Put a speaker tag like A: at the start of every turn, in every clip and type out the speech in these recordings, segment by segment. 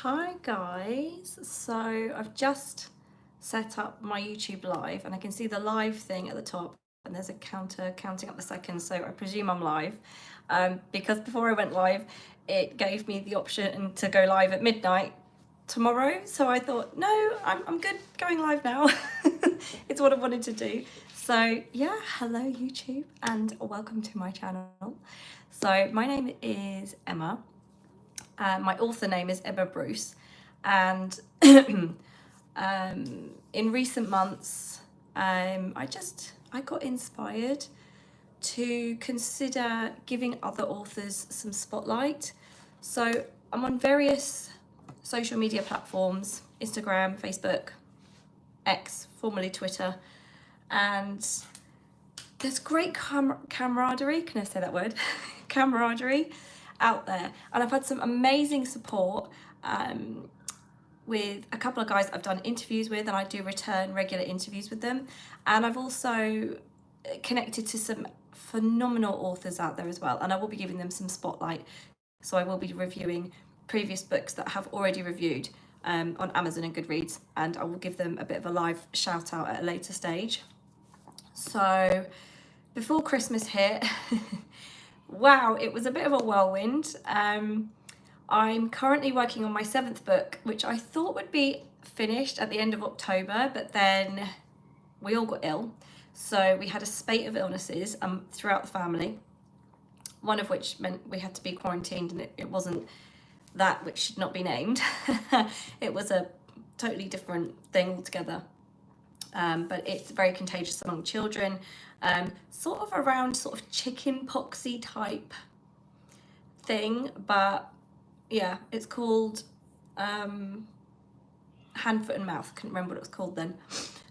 A: Hi guys, so I've just set up my YouTube live and I can see the live thing at the top and there's a counter counting up the seconds, so I presume I'm live. Because before I went live it gave me the option to go live at midnight tomorrow, so I thought no, I'm good going live now. It's what I wanted to do. So yeah, hello YouTube and welcome to my channel. So my name is Emma. My author name is Emma Bruce, and in recent months, I got inspired to consider giving other authors some spotlight. So I'm on various social media platforms: Instagram, Facebook, X, formerly Twitter, and there's great camaraderie. Can I say that word? Camaraderie out there, and I've had some amazing support with a couple of guys I've done interviews with, and I do return regular interviews with them. And I've also connected to some phenomenal authors out there as well, and I will be giving them some spotlight. So I will be reviewing previous books that I have already reviewed on Amazon and Goodreads, and I will give them a bit of a live shout out at a later stage. So before Christmas hit, wow, it was a bit of a whirlwind. I'm currently working on my 7th book, which I thought would be finished at the end of October, but then we all got ill. So we had a spate of illnesses throughout the family, one of which meant we had to be quarantined, and it wasn't that which should not be named. It was a totally different thing altogether. But it's very contagious among children, sort of around sort of chicken poxy type thing, but yeah, it's called hand, foot and mouth. Couldn't remember what it was called then.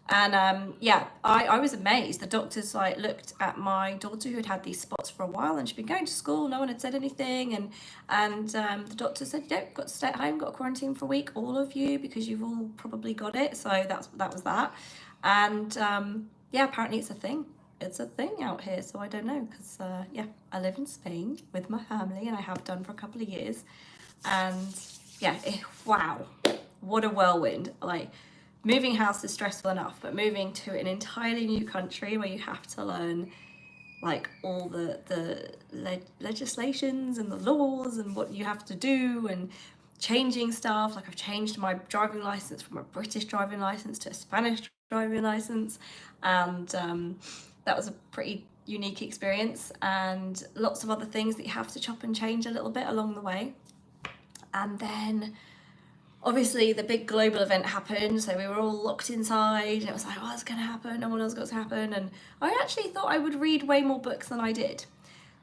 A: And yeah, I was amazed. The doctors looked at my daughter who had had these spots for a while, and she'd been going to school, no one had said anything, and the doctor said, you know, got to stay at home, got to quarantine for a week, all of you, because you've all probably got it. So that was that. And yeah, apparently it's a thing. It's a thing out here, so I don't know, because yeah, I live in Spain with my family, and I have done for a couple of years. And yeah, wow, what a whirlwind. Like, moving house is stressful enough, but moving to an entirely new country where you have to learn like all the legislations and the laws and what you have to do, and changing stuff. Like, I've changed my driving license from a British driving license to a Spanish driving license, and that was a pretty unique experience, and lots of other things that you have to chop and change a little bit along the way. And then obviously the big global event happened, so we were all locked inside, and it was like, what's going to happen? No one knows what's happen. And I actually thought I would read way more books than I did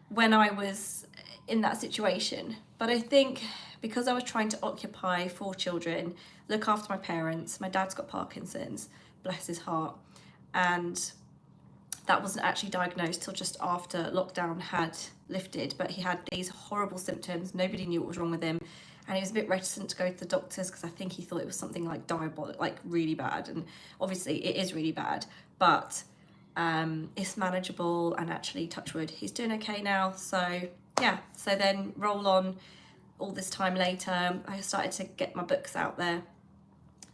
A: when I was in that situation. But I think because I was trying to occupy 4 children, look after my parents, my dad's got Parkinson's, bless his heart, and that wasn't actually diagnosed till just after lockdown had lifted, but he had these horrible symptoms. Nobody knew what was wrong with him, and he was a bit reticent to go to the doctors because I think he thought it was something like diabolic, like really bad. And obviously it is really bad, but it's manageable, and actually, touch wood, he's doing okay now. So yeah, so then roll on all this time later, I started to get my books out there,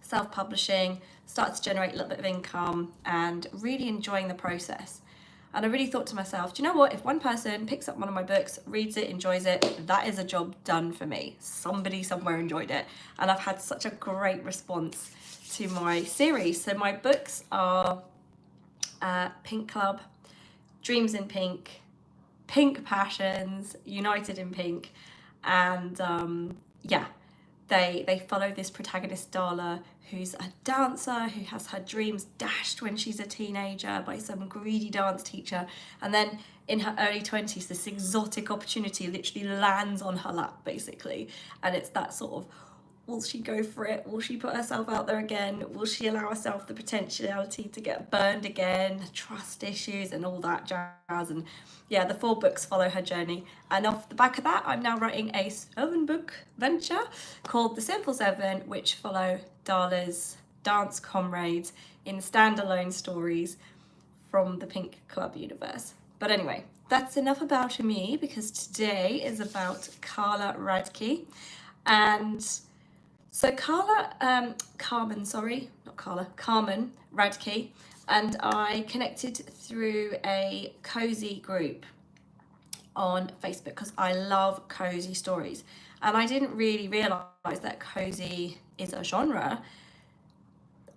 A: self-publishing, started to generate a little bit of income, and really enjoying the process. And I really thought to myself, do you know what? If one person picks up one of my books, reads it, enjoys it, that is a job done for me. Somebody somewhere enjoyed it. And I've had such a great response to my series. So my books are Pink Club, Dreams in Pink, Pink Passions, United in Pink, and yeah, they follow this protagonist Darla, who's a dancer who has her dreams dashed when she's a teenager by some greedy dance teacher, and then in her early 20s this exotic opportunity literally lands on her lap, basically. And it's that sort of, will she go for it? Will she put herself out there again? Will she allow herself the potentiality to get burned again? Trust issues and all that jazz. And yeah, the 4 books follow her journey. And off the back of that, I'm now writing a 7-book venture called The Sinful 7, which follow Darla's dance comrades in standalone stories from the Pink Club universe. But anyway, that's enough about me, because today is about Carla Radtke. And So Carmen, sorry, not Carla, Carmen Radtke, and I connected through a cozy group on Facebook because I love cozy stories. And I didn't really realise that cozy is a genre.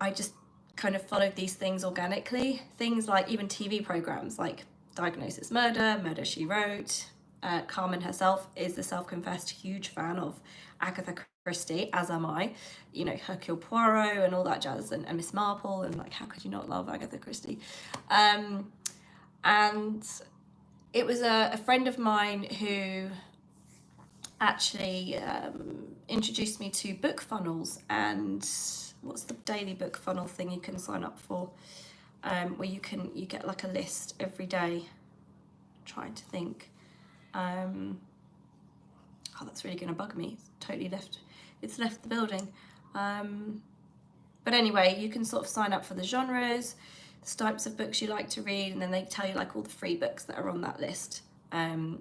A: I just kind of followed these things organically. Things like even TV programs like Diagnosis Murder, Murder She Wrote. Carmen herself is the self-confessed huge fan of Agatha Christie, as am I. You know, Hercule Poirot and all that jazz, and Miss Marple, and like, how could you not love Agatha Christie? And it was a friend of mine who actually introduced me to book funnels. And what's the daily book funnel thing you can sign up for, where you get like a list every day. I'm trying to think. Oh, that's really going to bug me. It's left the building. But anyway, you can sort of sign up for the genres, the types of books you like to read, and then they tell you like all the free books that are on that list.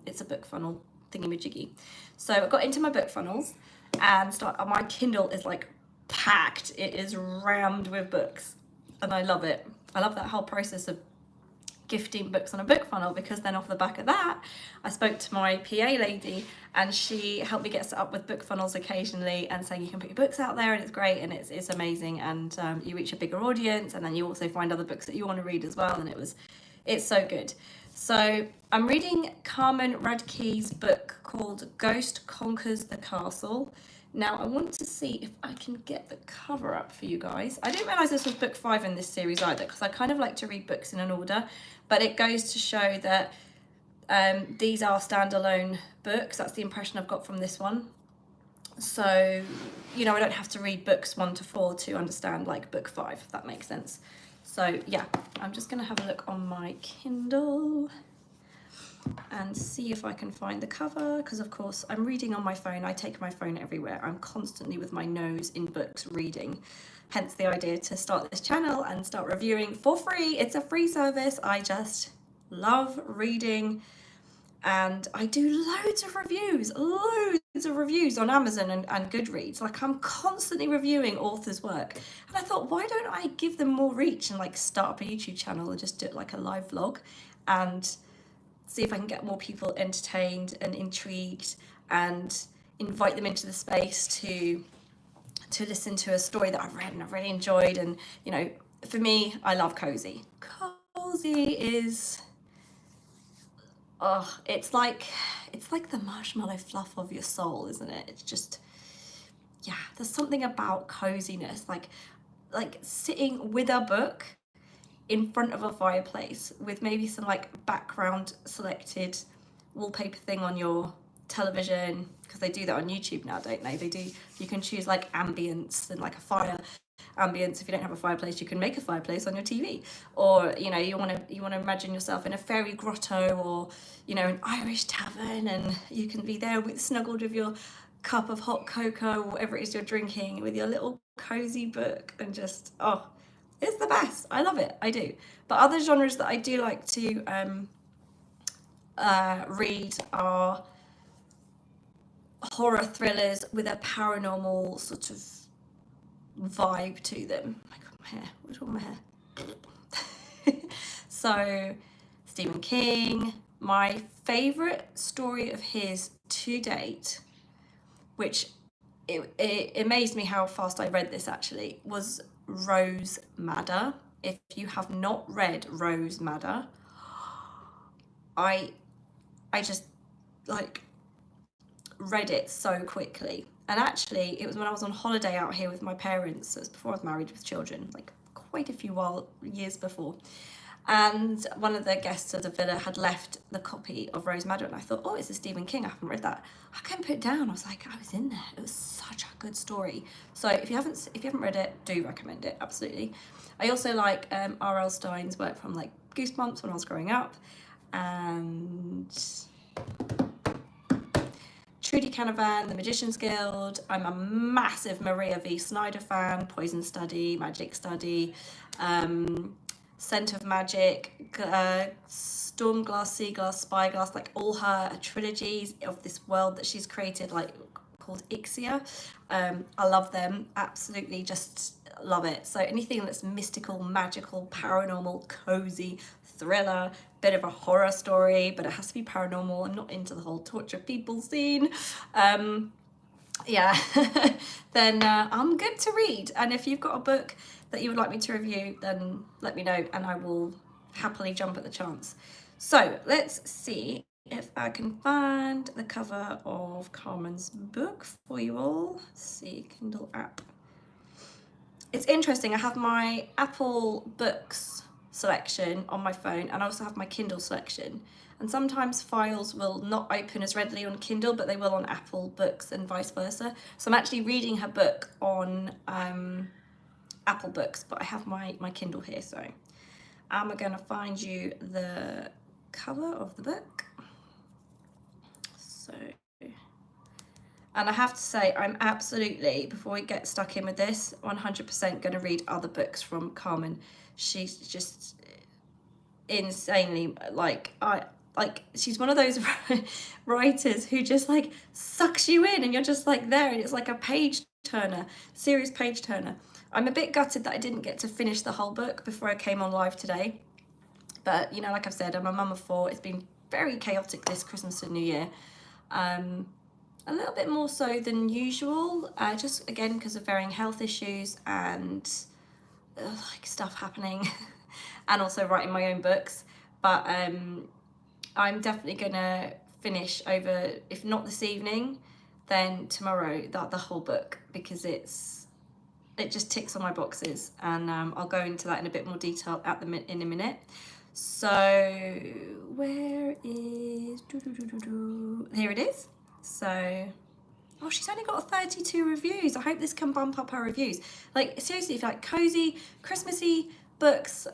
A: It's a book funnel thingy-majiggy. So I got into my book funnels, and my Kindle is like packed. It is rammed with books, and I love it. I love that whole process of gifting books on a book funnel, because then off the back of that, I spoke to my PA lady, and she helped me get set up with book funnels occasionally, and saying you can put your books out there and it's great and it's amazing, and you reach a bigger audience, and then you also find other books that you want to read as well, and it's so good. So I'm reading Carmen Radtke's book called Ghost Conquers the Castle. Now I want to see if I can get the cover up for you guys. I didn't realise this was book 5 in this series either, because I kind of like to read books in an order, but it goes to show that these are standalone books. That's the impression I've got from this one. So, you know, I don't have to read books 1 to 4 to understand like book 5, if that makes sense. So yeah, I'm just gonna have a look on my Kindle and see if I can find the cover, because of course I'm reading on my phone. I take my phone everywhere. I'm constantly with my nose in books reading. Hence the idea to start this channel and start reviewing for free. It's a free service. I just love reading, and I do loads of reviews on Amazon and Goodreads. Like, I'm constantly reviewing authors' work, and I thought, why don't I give them more reach and like start up a YouTube channel and just do it like a live vlog, and see if I can get more people entertained and intrigued, and invite them into the space to listen to a story that I've read and I've really enjoyed. And you know, for me, I love cozy. Cozy is, oh, it's like the marshmallow fluff of your soul, isn't it? It's just, yeah, there's something about coziness, like sitting with a book in front of a fireplace with maybe some like background selected wallpaper thing on your television, because they do that on YouTube now, don't they? You can choose like ambience and like a fire ambience. If you don't have a fireplace, you can make a fireplace on your TV, or you know, you want to imagine yourself in a fairy grotto, or you know, an Irish tavern, and you can be there snuggled with your cup of hot cocoa, or whatever it is you're drinking, with your little cozy book, and just, oh, it's the best. I love it. I do. But other genres that I do like to read are horror thrillers with a paranormal sort of vibe to them. Oh my God, my hair. What's wrong with my hair? So, Stephen King. My favourite story of his to date, which it amazed me how fast I read this actually, was Rose Madder. If you have not read Rose Madder, I just like read it so quickly. And actually it was when I was on holiday out here with my parents. So it was before I was married with children, like quite a few years before. And one of the guests of the villa had left the copy of Rose Madder, and I thought, oh, it's a Stephen King, I haven't read that. I couldn't put it down. I was like, I was in there. It was such a good story. So if you haven't read it, do recommend it, absolutely. I also like R.L. Stein's work from like Goosebumps when I was growing up, and Trudy Canavan, The Magician's Guild. I'm a massive Maria V. Snyder fan. Poison Study, Magic Study, Scent of Magic, Storm Glass, Sea Glass, Spyglass, like all her trilogies of this world that she's created, like called Ixia. I love them, absolutely just love it. So anything that's mystical, magical, paranormal, cozy, thriller, bit of a horror story, but it has to be paranormal. I'm not into the whole torture people scene. Yeah, then I'm good to read. And if you've got a book that you would like me to review, then let me know and I will happily jump at the chance. So let's see if I can find the cover of Carmen's book for you all. Let's see, Kindle app. It's interesting, I have my Apple Books selection on my phone and I also have my Kindle selection. And sometimes files will not open as readily on Kindle, but they will on Apple Books and vice versa. So I'm actually reading her book on Apple Books, but I have my Kindle here. So I'm going to find you the cover of the book. So, and I have to say, I'm absolutely, before we get stuck in with this, 100% going to read other books from Carmen. She's just insanely, she's one of those writers who just like sucks you in and you're just like there, and it's like a page turner, serious page turner. I'm a bit gutted that I didn't get to finish the whole book before I came on live today. But, you know, like I've said, I'm a mum of 4. It's been very chaotic this Christmas and New Year. A little bit more so than usual, just again because of varying health issues and like stuff happening and also writing my own books. But I'm definitely gonna finish over, if not this evening, then tomorrow, the whole book, because it just ticks all my boxes, and I'll go into that in a bit more detail in a minute. So where is here it is. So oh, she's only got 32 reviews. I hope this can bump up her reviews. Like seriously, if you like cozy, Christmassy books,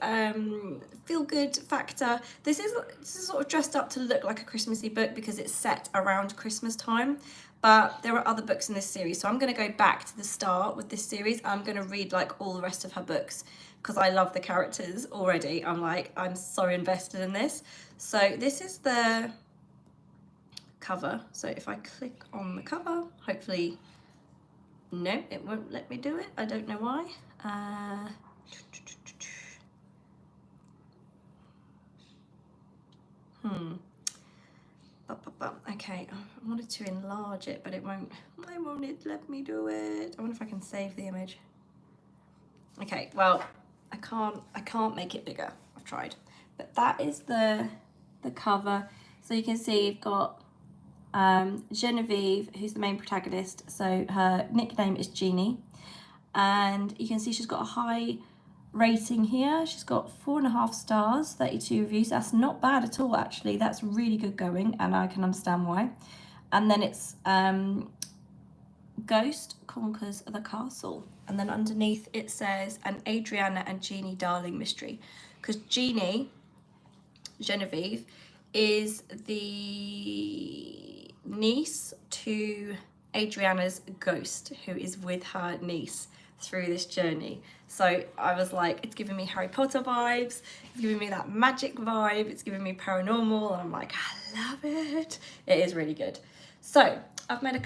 A: feel good factor. This is sort of dressed up to look like a Christmassy book because it's set around Christmas time. But there are other books in this series, so I'm going to go back to the start with this series. I'm going to read like all the rest of her books because I love the characters already. I'm so invested in this. So this is the cover. So if I click on the cover, hopefully, no, it won't let me do it. I don't know why. Okay, I wanted to enlarge it, but it won't. Why won't it let me do it? I wonder if I can save the image. Okay, well, I can't make it bigger. I've tried, but that is the cover. So you can see you've got Genevieve, who's the main protagonist. So her nickname is Jeannie, and you can see she's got a high rating here. She's got 4.5 stars, 32 reviews. That's not bad at all, actually. That's really good going, and I can understand why. And then it's Ghost Conquers the Castle, and then underneath it says an Adriana and Jeannie darling mystery, because Genevieve is the niece to Adriana's ghost, who is with her niece through this journey. So I was like, it's giving me Harry Potter vibes, it's giving me that magic vibe, it's giving me paranormal, and I'm like, I love it. It is really good. So I've made a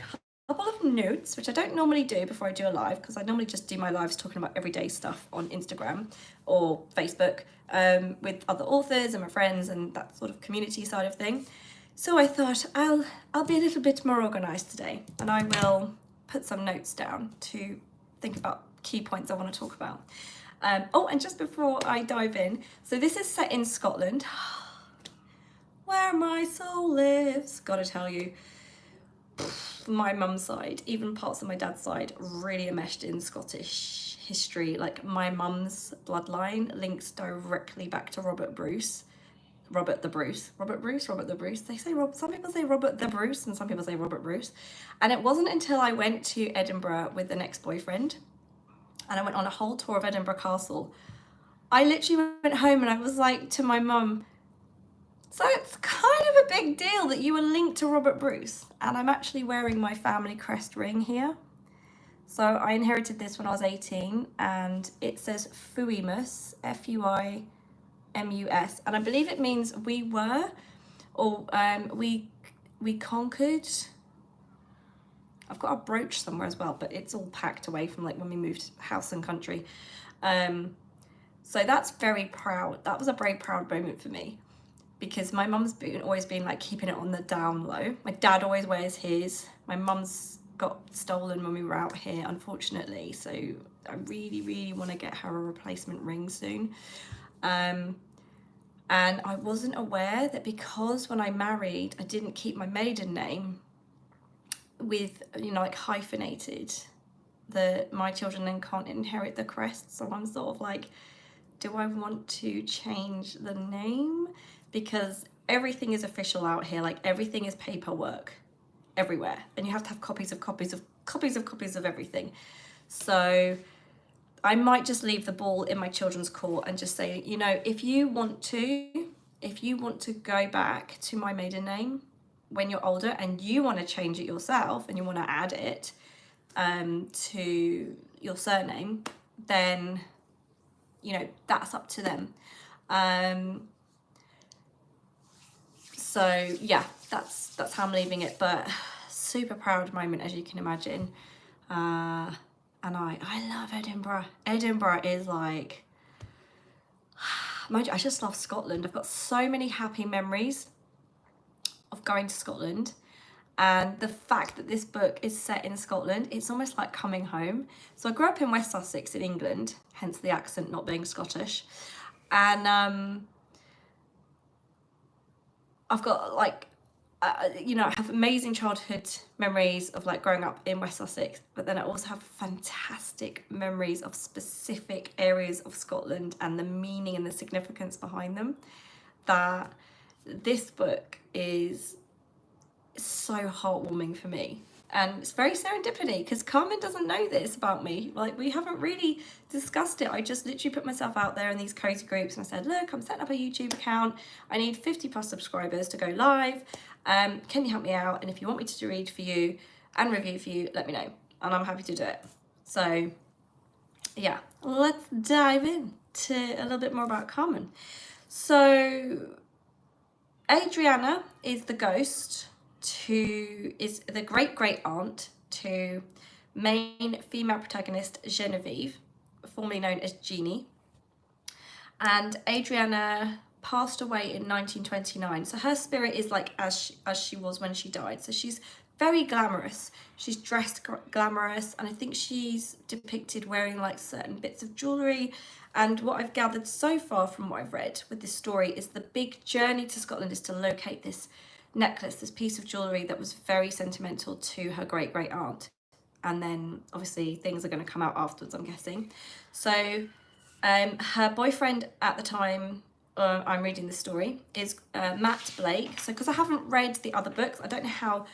A: couple of notes, which I don't normally do before I do a live, because I normally just do my lives talking about everyday stuff on Instagram or Facebook with other authors and my friends and that sort of community side of thing. So I thought I'll be a little bit more organized today, and I will put some notes down to think about key points I want to talk about. Oh, and just before I dive in, so this is set in Scotland, where my soul lives. Gotta tell you, my mum's side, even parts of my dad's side, really enmeshed in Scottish history. Like my mum's bloodline links directly back to Robert the Bruce. They say some people say Robert the Bruce and some people say Robert Bruce. And it wasn't until I went to Edinburgh with an ex-boyfriend and I went on a whole tour of Edinburgh Castle. I literally went home and I was like to my mum, so it's kind of a big deal that you were linked to Robert Bruce. And I'm actually wearing my family crest ring here. So I inherited this when I was 18 and it says Fuimus, Fuimus, and I believe it means we were, or we conquered. I've got a brooch somewhere as well, but it's all packed away from like when we moved house and country. So that's very proud. That was a very proud moment for me, because my mum's always been like keeping it on the down low. My dad always wears his. My mum's got stolen when we were out here, unfortunately. So I really, really want to get her a replacement ring soon. And I wasn't aware that because when I married, I didn't keep my maiden name with, like hyphenated, that my children then can't inherit the crest. So I'm sort of like, do I want to change the name? Because everything is official out here, like everything is paperwork everywhere, and you have to have copies of everything. So I might just leave the ball in my children's court and just say, if you want to go back to my maiden name when you're older and you want to change it yourself and you want to add it to your surname, then that's up to them. So yeah, that's how I'm leaving it, but super proud moment, as you can imagine. And I love Edinburgh. Edinburgh is like, I just love Scotland. I've got so many happy memories of going to Scotland. And the fact that this book is set in Scotland, it's almost like coming home. So I grew up in West Sussex in England, hence the accent not being Scottish. And I've got like, I have amazing childhood memories of like growing up in West Sussex, but then I also have fantastic memories of specific areas of Scotland and the meaning and the significance behind them. That this book is so heartwarming for me. And it's very serendipity, because Carmen doesn't know this about me. Like, we haven't really discussed it. I just literally put myself out there in these cozy groups and I said, look, I'm setting up a YouTube account. I need 50 plus subscribers to go live. Can you help me out? And if you want me to read for you and review for you, let me know. And I'm happy to do it. So yeah, let's dive in to a little bit more about Carmen. So Adriana is the ghost is the great aunt to main female protagonist Genevieve, formerly known as Jeannie. And Adriana passed away in 1929. So her spirit is like as she was when she died. So she's very glamorous. She's dressed glamorous, and I think she's depicted wearing like certain bits of jewellery. And what I've gathered so far from what I've read with this story is the big journey to Scotland is to locate this necklace, this piece of jewellery that was very sentimental to her great aunt. And then obviously things are going to come out afterwards, I'm guessing. So her boyfriend at the time I'm reading the story is Matt Blake. So because I haven't read the other books, I don't know how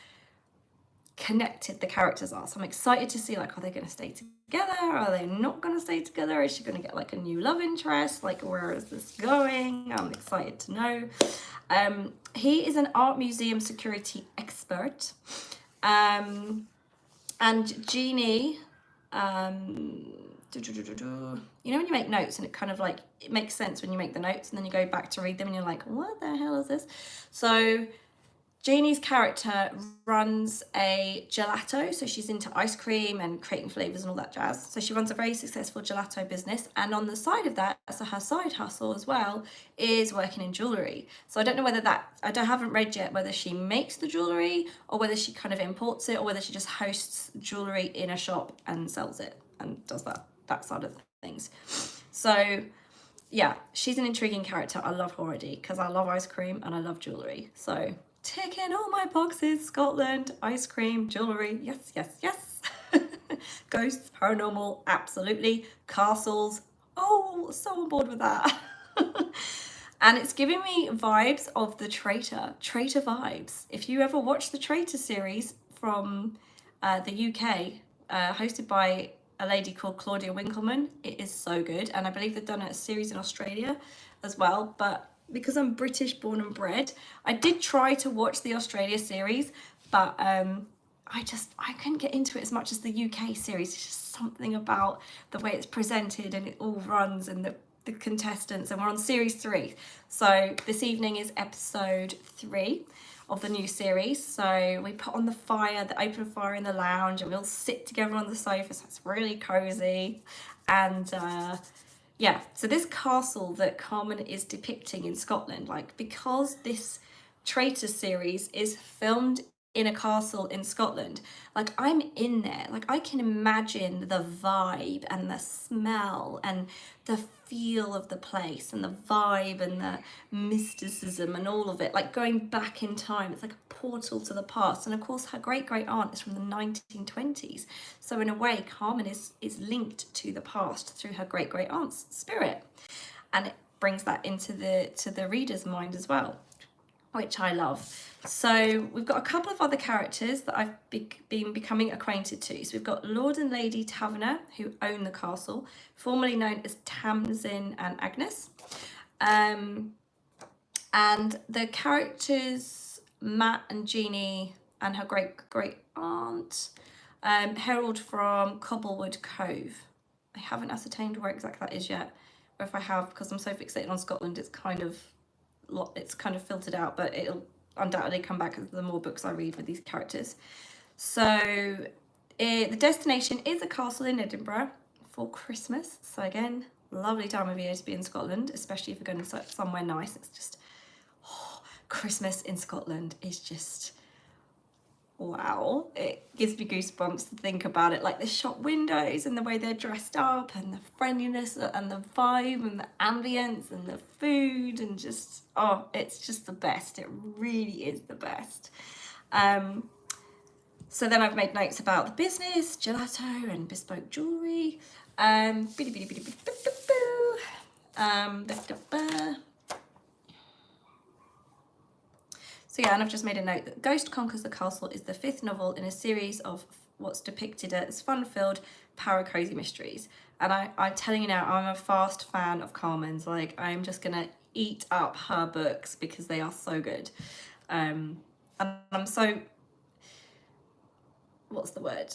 A: connected the characters are. So I'm excited to see, like, are they going to stay together? Are they not going to stay together? Is she going to get like a new love interest? Like, where is this going? I'm excited to know. He is an art museum security expert. And Jeannie, when you make notes and it kind of like, it makes sense when you make the notes and then you go back to read them and you're like, what the hell is this? So Jeannie's character runs a gelato, so she's into ice cream and creating flavours and all that jazz. So she runs a very successful gelato business, and on the side of that, so her side hustle as well, is working in jewellery. So I don't know whether haven't read yet whether she makes the jewellery or whether she kind of imports it, or whether she just hosts jewellery in a shop and sells it and does that side of things. So yeah, she's an intriguing character. I love her already because I love ice cream and I love jewellery. So ticking all my boxes: Scotland, ice cream, jewellery, yes. Ghosts, paranormal, absolutely. Castles, oh, so on board with that. And it's giving me vibes of The Traitor vibes. If you ever watched the Traitor series from the UK, hosted by a lady called Claudia Winkleman, it is so good. And I believe they've done a series in Australia as well, but because I'm British born and bred, I did try to watch the Australia series, but I couldn't get into it as much as the UK series. It's just something about the way it's presented and it all runs, and the contestants, and we're on series 3. So this evening is episode 3 of the new series. So we put on the fire, the open fire in the lounge, and we'll sit together on the sofa, so it's really cozy. And yeah, so this castle that Carmen is depicting in Scotland, like, because this Traitor series is filmed in a castle in Scotland, like, I'm in there, like, I can imagine the vibe and the smell and the feel of the place and the vibe and the mysticism and all of it, like, going back in time. It's like a portal to the past. And of course her great aunt is from the 1920s, so in a way Carmen is linked to the past through her great aunt's spirit, and it brings that into the reader's mind as well, which I love. So we've got a couple of other characters that I've been becoming acquainted to. So we've got Lord and Lady Taverner, who own the castle, formerly known as Tamsin and Agnes. And the characters, Matt and Jeannie and her great aunt, Harold from Cobblewood Cove. I haven't ascertained where exactly that is yet, or if I have, because I'm so fixated on Scotland, it's kind of filtered out, but it'll undoubtedly come back the more books I read with these characters. So the destination is a castle in Edinburgh for Christmas. So again, lovely time of year to be in Scotland, especially if you're going somewhere nice. It's just, Christmas in Scotland is just, wow. It gives me goosebumps to think about it, like the shop windows and the way they're dressed up and the friendliness and the vibe and the ambience and the food, and just, it's just the best. It really is the best. So then I've made notes about the business, gelato and bespoke jewellery. So yeah, and I've just made a note that Ghost Conquers the Castle is the 5th novel in a series of what's depicted as fun-filled, power-crazy mysteries. And I'm telling you now, I'm a fast fan of Carmen's. Like, I'm just gonna eat up her books because they are so good. And I'm so, what's the word?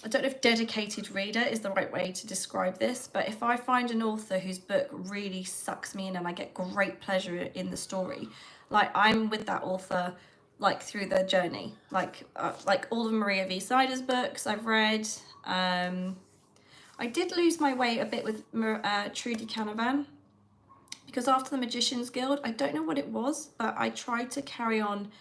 A: I don't know if dedicated reader is the right way to describe this, but if I find an author whose book really sucks me in and I get great pleasure in the story, like, I'm with that author, like, through their journey. Like all of Maria V. Sider's books I've read. I did lose my way a bit with Trudy Canavan, because after the Magician's Guild, I don't know what it was, but I tried to carry on.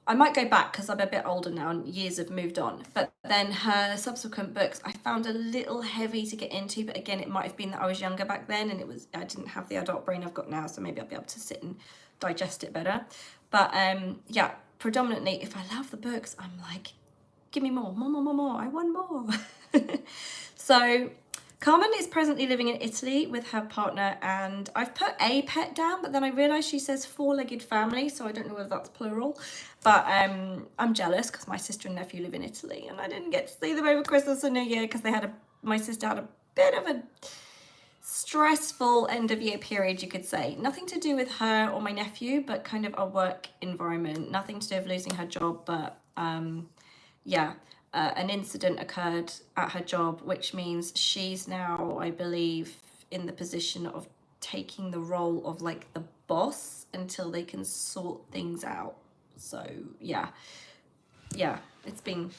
A: I might go back because I'm a bit older now and years have moved on, but then her subsequent books I found a little heavy to get into. But again, it might have been that I was younger back then and I didn't have the adult brain I've got now, so maybe I'll be able to sit and digest it better. But yeah, predominantly, if I love the books, I'm like, give me more, I want more. So Carmen is presently living in Italy with her partner, and I've put a pet down, but then I realised she says 4-legged family, so I don't know whether that's plural. But I'm jealous because my sister and nephew live in Italy, and I didn't get to see them over Christmas and New Year because my sister had a bit of a stressful end of year period, you could say. Nothing to do with her or my nephew, but kind of a work environment. Nothing to do with losing her job, but yeah. An incident occurred at her job, which means she's now, I believe, in the position of taking the role of like the boss until they can sort things out. So yeah, it's been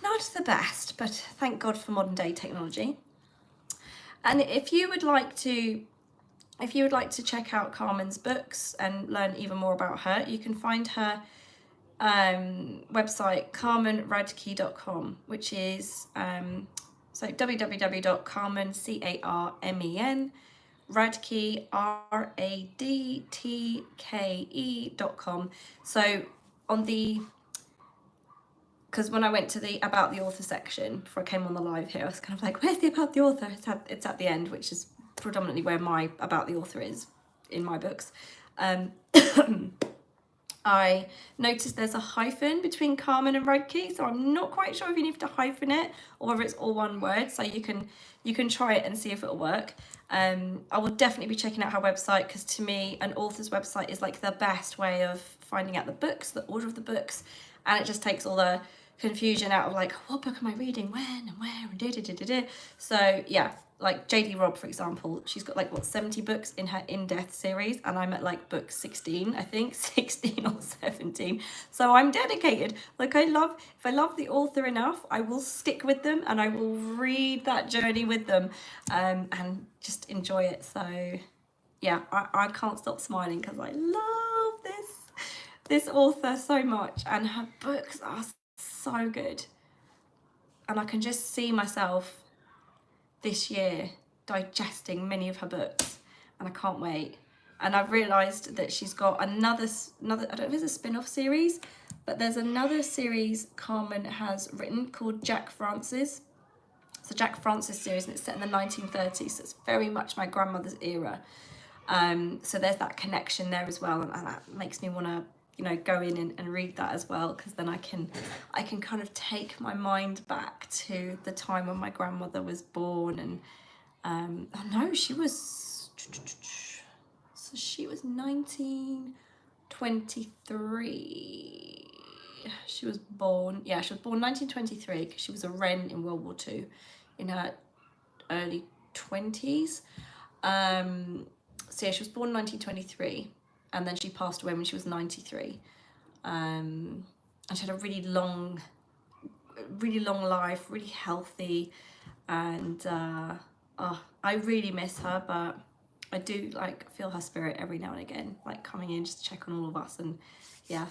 A: not the best, but thank God for modern day technology. And if you would like to check out Carmen's books and learn even more about her, you can find her website carmenradtke.com, which is so www.carmen Radtke radtke.com. So on because when I went to the about the author section before I came on the live here, I was kind of like, where's the about the author? It's at the end, which is predominantly where my about the author is in my books. I noticed there's a hyphen between Carmen and Radtke, so I'm not quite sure if you need to hyphen it or whether it's all one word, so you can try it and see if it'll work. I will definitely be checking out her website, because to me an author's website is like the best way of finding out the books, the order of the books, and it just takes all the confusion out of like, what book am I reading, when and where, and da. So yeah, like JD Robb, for example, she's got like what 70 books in her In Death series, and I'm at like book 16, I think 16 or 17. So I'm dedicated. Like if I love the author enough, I will stick with them and I will read that journey with them, and just enjoy it. So yeah, I can't stop smiling because I love this author so much, and her books are so good. And I can just see myself this year digesting many of her books, and I can't wait. And I've realised that she's got another, I don't know if it's a spin-off series, but there's another series Carmen has written called Jack Francis. It's a Jack Francis series, and it's set in the 1930s, so it's very much my grandmother's era. So there's that connection there as well, and that makes me want to, you know, go in and read that as well, because then I can kind of take my mind back to the time when my grandmother was born. And oh no, she was 1923. She was born 1923, because she was a Wren in World War II in her early 20s. So yeah, she was born in 1923, and then she passed away when she was 93. And she had a really long life, really healthy, and I really miss her, but I do like feel her spirit every now and again, like coming in just to check on all of us. And yeah,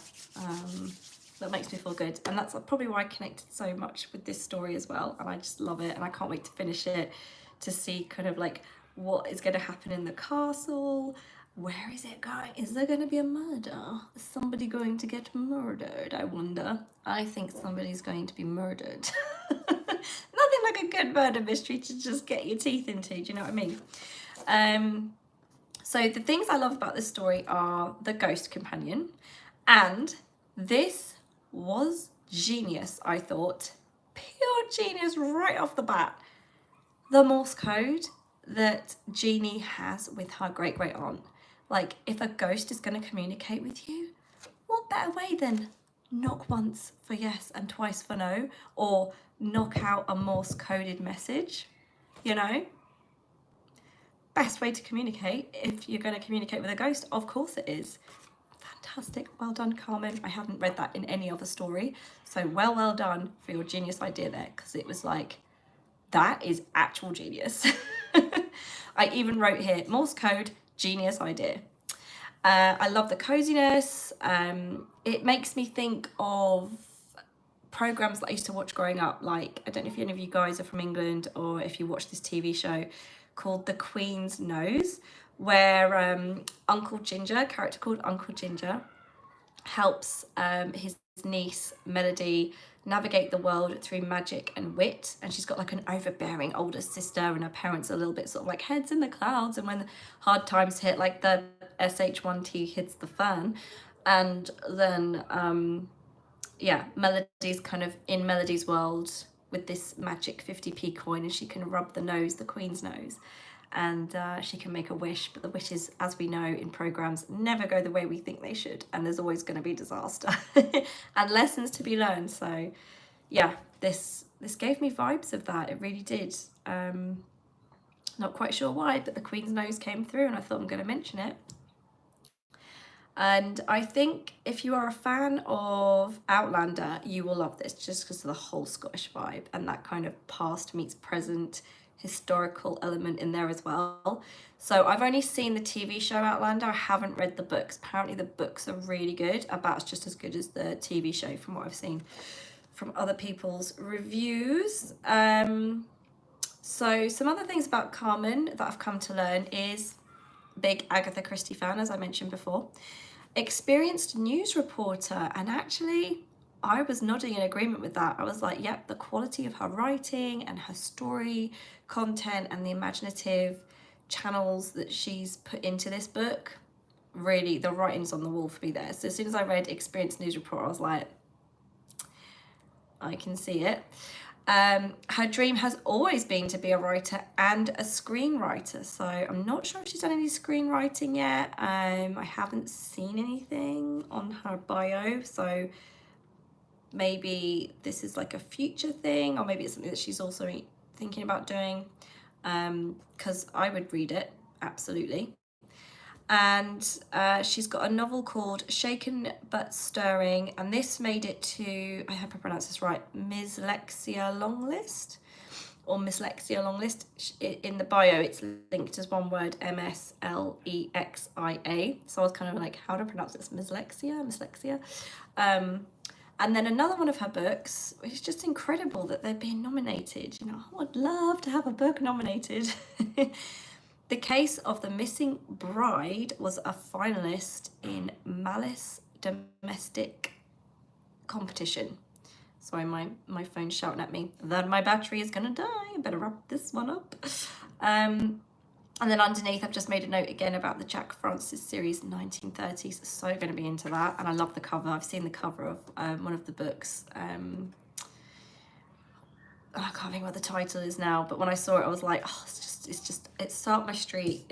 A: that makes me feel good, and that's probably why I connected so much with this story as well, and I just love it, and I can't wait to finish it, to see kind of like what is going to happen in the castle. Where is it going? Is there going to be a murder? Is somebody going to get murdered, I wonder? I think somebody's going to be murdered. Nothing like a good murder mystery to just get your teeth into, do you know what I mean? So the things I love about this story are the ghost companion, and this was genius, I thought. Pure genius right off the bat. The Morse code that Jeannie has with her great-great aunt. Like, if a ghost is going to communicate with you, what better way than knock once for yes and twice for no, or knock out a Morse coded message, you know? Best way to communicate if you're going to communicate with a ghost, of course it is. Fantastic, well done, Carmen. I haven't read that in any other story, so well done for your genius idea there, because it was like, that is actual genius. I even wrote here, Morse code, genius idea. I love the coziness. It makes me think of programs that I used to watch growing up. Like, I don't know if any of you guys are from England, or if you watch this TV show called The Queen's Nose, where Uncle Ginger, a character called Uncle Ginger, helps his niece Melody navigate the world through magic and wit. And she's got like an overbearing older sister, and her parents are a little bit sort of like heads in the clouds, and when the hard times hit, like the SH1T hits the fan. And then yeah, Melody's kind of in Melody's world with this magic 50p coin, and she can rub the Queen's nose, and she can make a wish. But the wishes, as we know in programs, never go the way we think they should, and there's always going to be disaster and lessons to be learned. So yeah, this gave me vibes of that. It really did. Not quite sure why, but the Queen's nose came through, and I thought I'm going to mention it. And I think if you are a fan of Outlander, you will love this, just because of the whole Scottish vibe and that kind of past meets present historical element in there as well. So I've only seen the TV show Outlander. I haven't read the books. Apparently the books are really good, about just as good as the TV show from what I've seen from other people's reviews. So some other things about Carmen that I've come to learn is big Agatha Christie fan, as I mentioned before. Experienced news reporter, and actually I was nodding in agreement with that. I was like, yep, the quality of her writing and her story content and the imaginative channels that she's put into this book, really, the writing's on the wall for me there. So as soon as I read Experienced News Reporter, I was like, I can see it. Her dream has always been to be a writer and a screenwriter. So I'm not sure if she's done any screenwriting yet. I haven't seen anything on her bio. So maybe this is like a future thing, or maybe it's something that she's also thinking about doing. because I would read it, absolutely. And she's got a novel called Shaken But Stirring, and this made it to, I hope I pronounce this right, Mislexia Longlist, or Mislexia Longlist. In the bio, it's linked as one word, Mslexia. So I was kind of like, how do I pronounce this? Mislexia. And then another one of her books, which is just incredible that they're being nominated. You know, I would love to have a book nominated. The Case of the Missing Bride was a finalist in Malice Domestic Competition. Sorry, my phone's shouting at me that my battery is gonna die. I better wrap this one up. And then underneath, I've just made a note again about the Jack Francis series, 1930s. So going to be into that, and I love the cover. I've seen the cover of one of the books. I can't think what the title is now, but when I saw it, I was like, oh, it's up my street.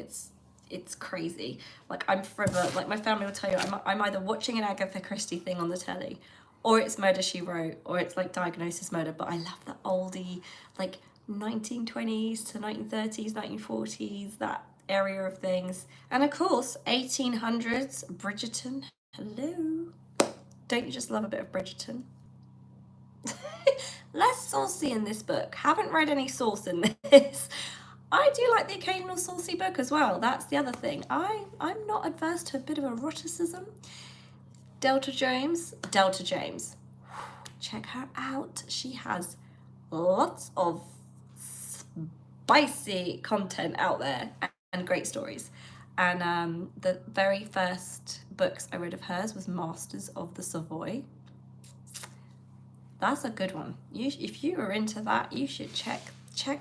A: It's crazy. Like, I'm forever, like my family will tell you, I'm either watching an Agatha Christie thing on the telly, or it's Murder, She Wrote, or it's like Diagnosis Murder. But I love the oldie, like 1920s to 1930s, 1940s, that area of things. And of course, 1800s, Bridgerton. Hello. Don't you just love a bit of Bridgerton? Less saucy in this book. Haven't read any sauce in this. I do like the occasional saucy book as well. That's the other thing. I'm not adverse to a bit of eroticism. Delta James. Check her out. She has lots of spicy content out there and great stories. And the very first books I read of hers was Masters of the Savoy. That's a good one. If you are into that, you should check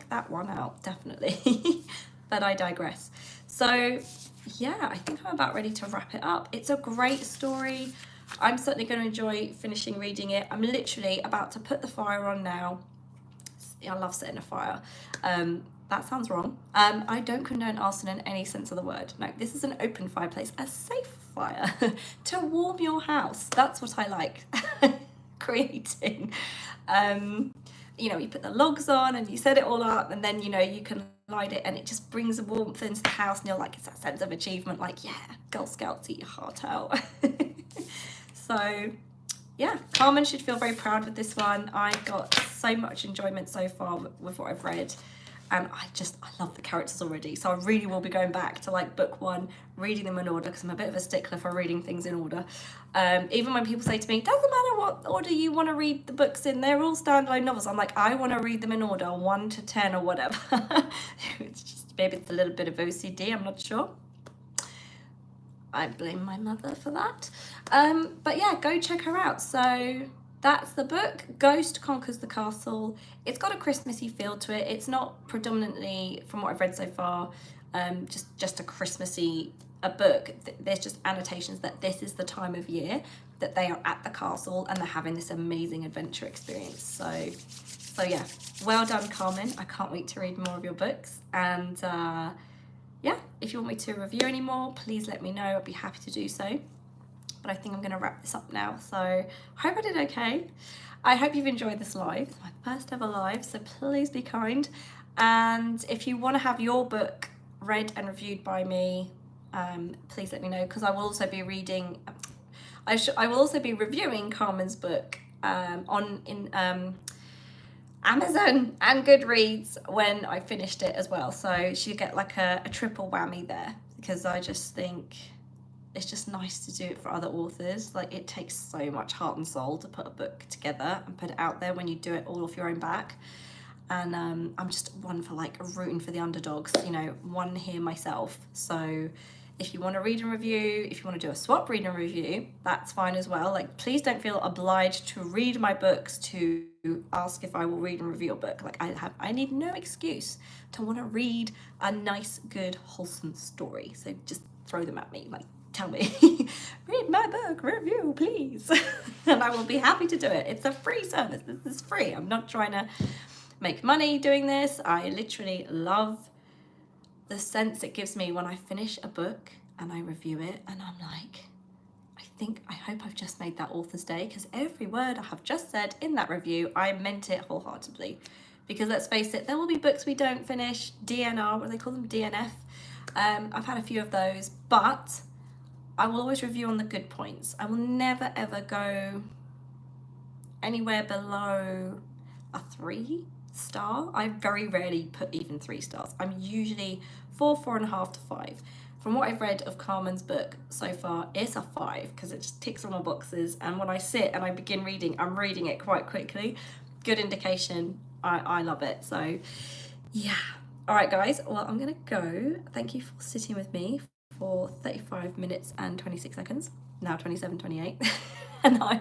A: that one out, definitely. But I digress. So yeah, I think I'm about ready to wrap it up. It's a great story. I'm certainly going to enjoy finishing reading it. I'm literally about to put the fire on now. I love setting a fire. That sounds wrong. I don't condone arson in any sense of the word. No, this is an open fireplace, a safe fire to warm your house. That's what I like creating. You know, you put the logs on and you set it all up, and then, you know, you can light it and it just brings a warmth into the house, and you're like, it's that sense of achievement, like, yeah, Girl Scouts, eat your heart out. So yeah, Carmen should feel very proud with this one. I got so much enjoyment so far with what I've read, and I love the characters already. So I really will be going back to like book one, reading them in order, because I'm a bit of a stickler for reading things in order. Even when people say to me, doesn't matter what order you want to read the books in, they're all standalone novels. I'm like, I want to read them in order, 1 to 10 or whatever. It's just, maybe it's a little bit of OCD, I'm not sure. I blame my mother for that. But yeah, go check her out. So that's the book, Ghost Conquers the Castle. It's got a Christmassy feel to it. It's not predominantly, from what I've read so far, just a Christmassy book. There's just annotations that this is the time of year that they are at the castle and they're having this amazing adventure experience. So yeah, well done, Carmen. I can't wait to read more of your books. And yeah, if you want me to review any more, please let me know. I'd be happy to do so. But I think I'm going to wrap this up now. So I hope I did okay. I hope you've enjoyed this live. It's my first ever live, so please be kind. And if you want to have your book read and reviewed by me, please let me know, because I will also be reading. I will also be reviewing Carmen's book in Amazon and Goodreads when I finished it as well. So she'll get like a triple whammy there, because I just think it's just nice to do it for other authors. Like, it takes so much heart and soul to put a book together and put it out there when you do it all off your own back. And I'm just one for like rooting for the underdogs, you know, one here myself. So if you want to read and review, if you want to do a swap read and review, that's fine as well. Like, please don't feel obliged to read my books to ask if I will read and review your book. Like, I need no excuse to want to read a nice, good, wholesome story. So just throw them at me, like, tell me, read my book, review, please. And I will be happy to do it. It's a free service. This is free. I'm not trying to make money doing this. I literally love the sense it gives me when I finish a book and I review it and I'm like, I hope I've just made that author's day, because every word I have just said in that review, I meant it wholeheartedly. because let's face it, there will be books we don't finish, DNR, what do they call them, DNF. I've had a few of those, but I will always review on the good points. I will never ever go anywhere below a 3-star. I very rarely put even 3 stars. I'm usually 4, 4.5 to 5. From what I've read of Carmen's book so far, it's a 5 because it just ticks all my boxes. And when I sit and I begin reading, I'm reading it quite quickly. Good indication. I love it. So yeah. All right, guys. Well, I'm going to go. Thank you for sitting with me for 35 minutes and 26 seconds. Now 27, 28. And I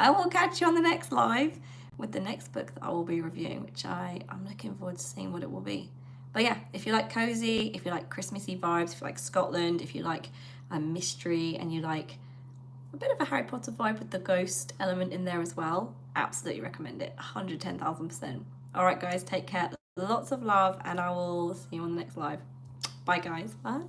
A: will catch you on the next live with the next book that I will be reviewing, which I'm looking forward to seeing what it will be. But yeah, if you like cozy, if you like Christmassy vibes, if you like Scotland, if you like a mystery and you like a bit of a Harry Potter vibe with the ghost element in there as well, absolutely recommend it. 110,000%. All right, guys, take care. Lots of love, and I will see you on the next live. Bye, guys. Bye.